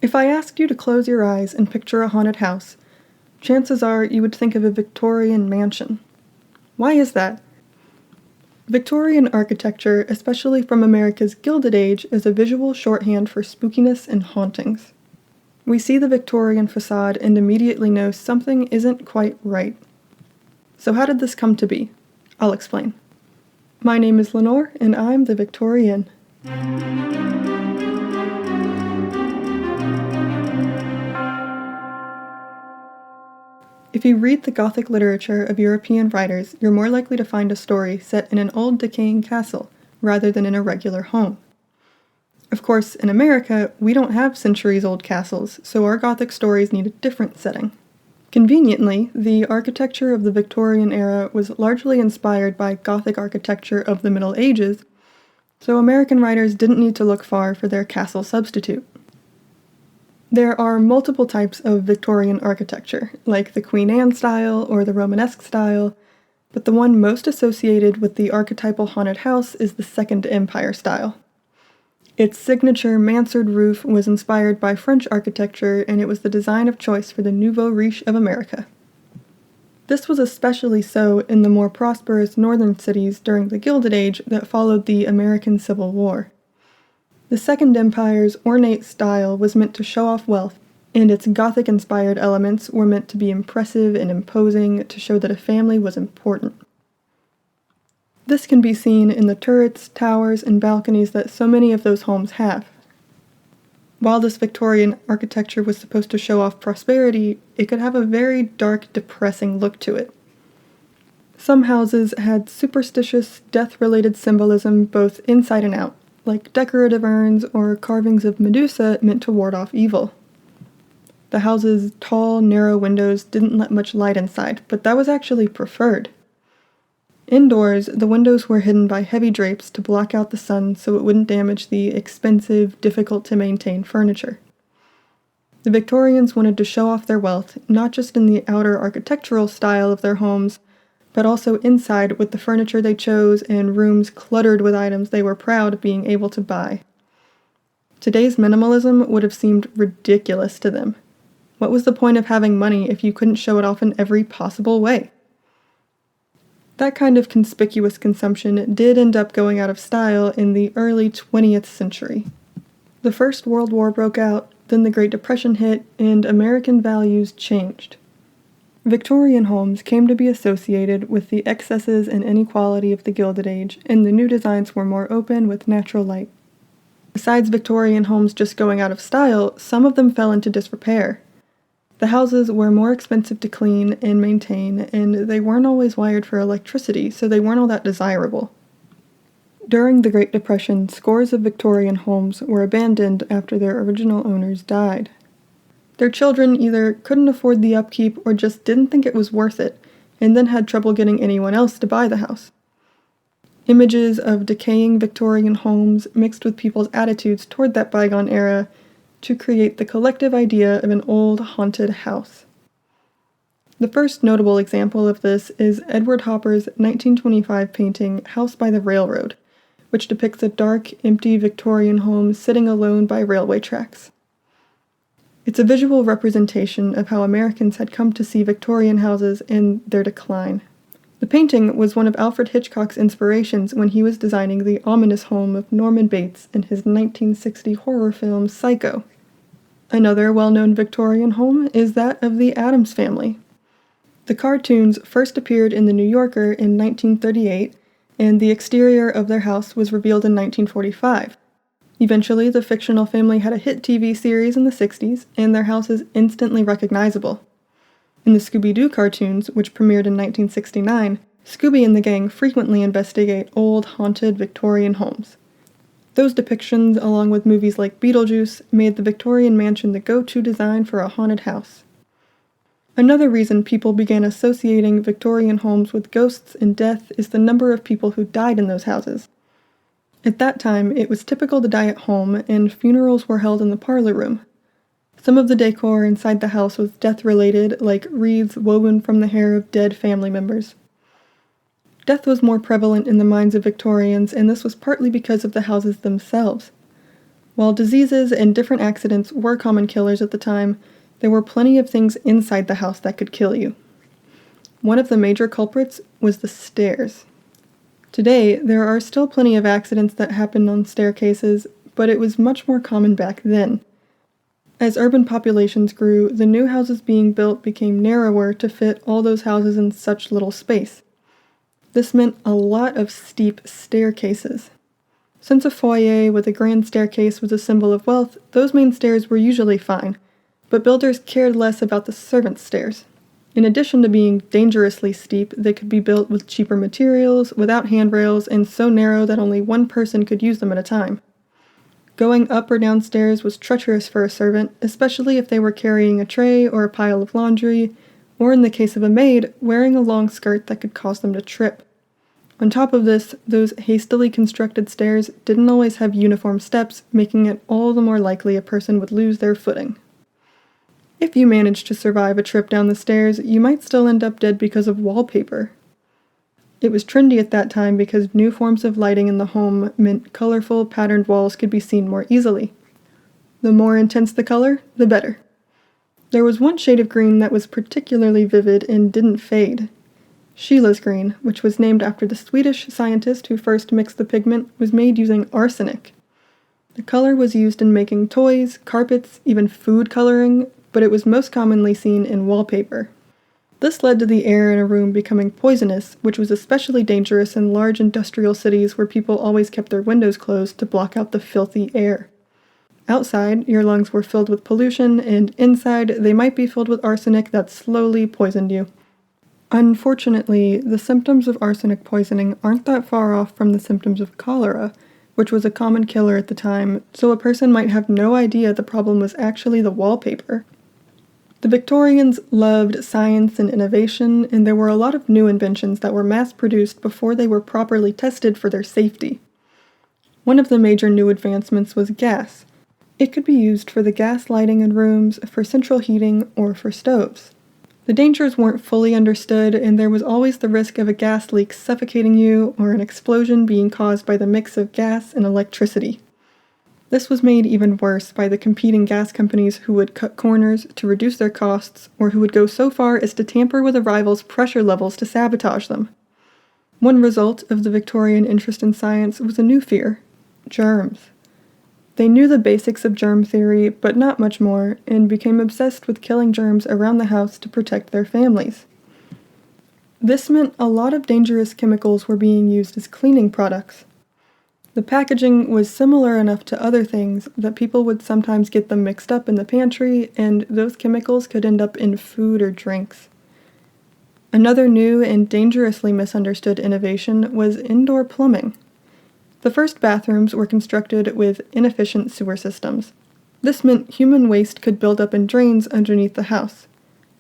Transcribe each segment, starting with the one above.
If I asked you to close your eyes and picture a haunted house, chances are you would think of a Victorian mansion. Why is that? Victorian architecture, especially from America's Gilded Age, is a visual shorthand for spookiness and hauntings. We see the Victorian facade and immediately know something isn't quite right. So how did this come to be? I'll explain. My name is Lenore, and I'm the Victorienne. If you read the Gothic literature of European writers, you're more likely to find a story set in an old decaying castle rather than in a regular home. Of course, in America, we don't have centuries-old castles, so our Gothic stories need a different setting. Conveniently, the architecture of the Victorian era was largely inspired by Gothic architecture of the Middle Ages, so American writers didn't need to look far for their castle substitute. There are multiple types of Victorian architecture, like the Queen Anne style or the Romanesque style, but the one most associated with the archetypal haunted house is the Second Empire style. Its signature mansard roof was inspired by French architecture, and it was the design of choice for the nouveau riche of America. This was especially so in the more prosperous northern cities during the Gilded Age that followed the American Civil War. The Second Empire's ornate style was meant to show off wealth, and its Gothic-inspired elements were meant to be impressive and imposing to show that a family was important. This can be seen in the turrets, towers, and balconies that so many of those homes have. While this Victorian architecture was supposed to show off prosperity, it could have a very dark, depressing look to it. Some houses had superstitious, death-related symbolism both inside and out, like decorative urns or carvings of Medusa meant to ward off evil. The house's tall, narrow windows didn't let much light inside, but that was actually preferred. Indoors, the windows were hidden by heavy drapes to block out the sun so it wouldn't damage the expensive, difficult-to-maintain furniture. The Victorians wanted to show off their wealth, not just in the outer architectural style of their homes, but also inside with the furniture they chose and rooms cluttered with items they were proud of being able to buy. Today's minimalism would have seemed ridiculous to them. What was the point of having money if you couldn't show it off in every possible way? That kind of conspicuous consumption did end up going out of style in the early 20th century. The First World War broke out, then the Great Depression hit, and American values changed. Victorian homes came to be associated with the excesses and inequality of the Gilded Age, and the new designs were more open with natural light. Besides Victorian homes just going out of style, some of them fell into disrepair. The houses were more expensive to clean and maintain, and they weren't always wired for electricity, so they weren't all that desirable. During the Great Depression, scores of Victorian homes were abandoned after their original owners died. Their children either couldn't afford the upkeep or just didn't think it was worth it, and then had trouble getting anyone else to buy the house. Images of decaying Victorian homes mixed with people's attitudes toward that bygone era to create the collective idea of an old, haunted house. The first notable example of this is Edward Hopper's 1925 painting House by the Railroad, which depicts a dark, empty Victorian home sitting alone by railway tracks. It's a visual representation of how Americans had come to see Victorian houses in their decline. The painting was one of Alfred Hitchcock's inspirations when he was designing the ominous home of Norman Bates in his 1960 horror film Psycho. Another well-known Victorian home is that of the Addams family. The cartoons first appeared in The New Yorker in 1938, and the exterior of their house was revealed in 1945. Eventually, the fictional family had a hit TV series in the 60s, and their house is instantly recognizable. In the Scooby-Doo cartoons, which premiered in 1969, Scooby and the gang frequently investigate old, haunted Victorian homes. Those depictions, along with movies like Beetlejuice, made the Victorian mansion the go-to design for a haunted house. Another reason people began associating Victorian homes with ghosts and death is the number of people who died in those houses. At that time, it was typical to die at home, and funerals were held in the parlor room. Some of the decor inside the house was death-related, like wreaths woven from the hair of dead family members. Death was more prevalent in the minds of Victorians, and this was partly because of the houses themselves. While diseases and different accidents were common killers at the time, there were plenty of things inside the house that could kill you. One of the major culprits was the stairs. Today, there are still plenty of accidents that happen on staircases, but it was much more common back then. As urban populations grew, the new houses being built became narrower to fit all those houses in such little space. This meant a lot of steep staircases. Since a foyer with a grand staircase was a symbol of wealth, those main stairs were usually fine, but builders cared less about the servants' stairs. In addition to being dangerously steep, they could be built with cheaper materials, without handrails, and so narrow that only one person could use them at a time. Going up or down stairs was treacherous for a servant, especially if they were carrying a tray or a pile of laundry, or in the case of a maid, wearing a long skirt that could cause them to trip. On top of this, those hastily constructed stairs didn't always have uniform steps, making it all the more likely a person would lose their footing. If you managed to survive a trip down the stairs, you might still end up dead because of wallpaper. It was trendy at that time because new forms of lighting in the home meant colorful, patterned walls could be seen more easily. The more intense the color, the better. There was one shade of green that was particularly vivid and didn't fade. Sheila's green, which was named after the Swedish scientist who first mixed the pigment, was made using arsenic. The color was used in making toys, carpets, even food coloring, but it was most commonly seen in wallpaper. This led to the air in a room becoming poisonous, which was especially dangerous in large industrial cities where people always kept their windows closed to block out the filthy air. Outside, your lungs were filled with pollution, and inside, they might be filled with arsenic that slowly poisoned you. Unfortunately, the symptoms of arsenic poisoning aren't that far off from the symptoms of cholera, which was a common killer at the time, so a person might have no idea the problem was actually the wallpaper. The Victorians loved science and innovation, and there were a lot of new inventions that were mass-produced before they were properly tested for their safety. One of the major new advancements was gas. It could be used for the gas lighting in rooms, for central heating, or for stoves. The dangers weren't fully understood, and there was always the risk of a gas leak suffocating you or an explosion being caused by the mix of gas and electricity. This was made even worse by the competing gas companies who would cut corners to reduce their costs, or who would go so far as to tamper with a rival's pressure levels to sabotage them. One result of the Victorian interest in science was a new fear: germs. They knew the basics of germ theory, but not much more, and became obsessed with killing germs around the house to protect their families. This meant a lot of dangerous chemicals were being used as cleaning products. The packaging was similar enough to other things that people would sometimes get them mixed up in the pantry, and those chemicals could end up in food or drinks. Another new and dangerously misunderstood innovation was indoor plumbing. The first bathrooms were constructed with inefficient sewer systems. This meant human waste could build up in drains underneath the house.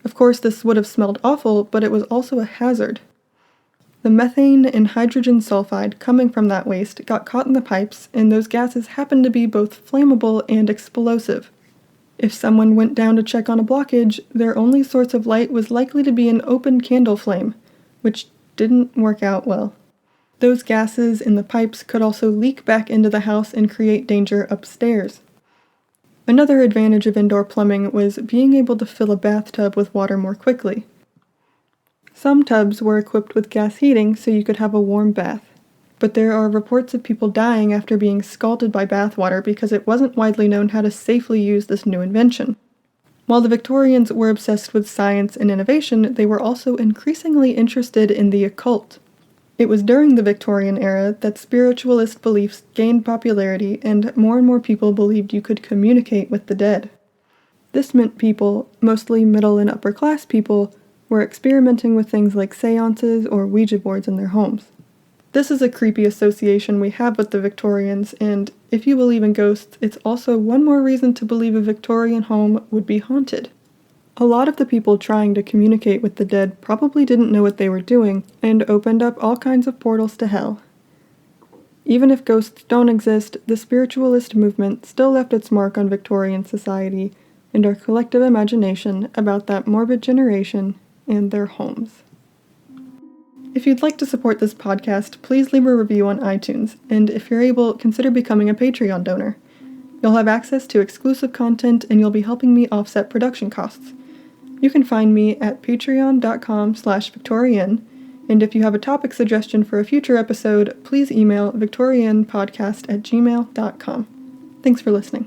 Of course, this would have smelled awful, but it was also a hazard. The methane and hydrogen sulfide coming from that waste got caught in the pipes, and those gases happened to be both flammable and explosive. If someone went down to check on a blockage, their only source of light was likely to be an open candle flame, which didn't work out well. Those gases in the pipes could also leak back into the house and create danger upstairs. Another advantage of indoor plumbing was being able to fill a bathtub with water more quickly. Some tubs were equipped with gas heating so you could have a warm bath, but there are reports of people dying after being scalded by bathwater because it wasn't widely known how to safely use this new invention. While the Victorians were obsessed with science and innovation, they were also increasingly interested in the occult. It was during the Victorian era that spiritualist beliefs gained popularity, and more people believed you could communicate with the dead. This meant people, mostly middle and upper class people, were experimenting with things like seances or Ouija boards in their homes. This is a creepy association we have with the Victorians, and if you believe in ghosts, it's also one more reason to believe a Victorian home would be haunted. A lot of the people trying to communicate with the dead probably didn't know what they were doing, and opened up all kinds of portals to hell. Even if ghosts don't exist, the spiritualist movement still left its mark on Victorian society and our collective imagination about that morbid generation and their homes. If you'd like to support this podcast, please leave a review on iTunes, and if you're able, consider becoming a Patreon donor. You'll have access to exclusive content and you'll be helping me offset production costs. You can find me at patreon.com/Victorienne, and if you have a topic suggestion for a future episode, please email victoriannepodcast@gmail.com. Thanks for listening.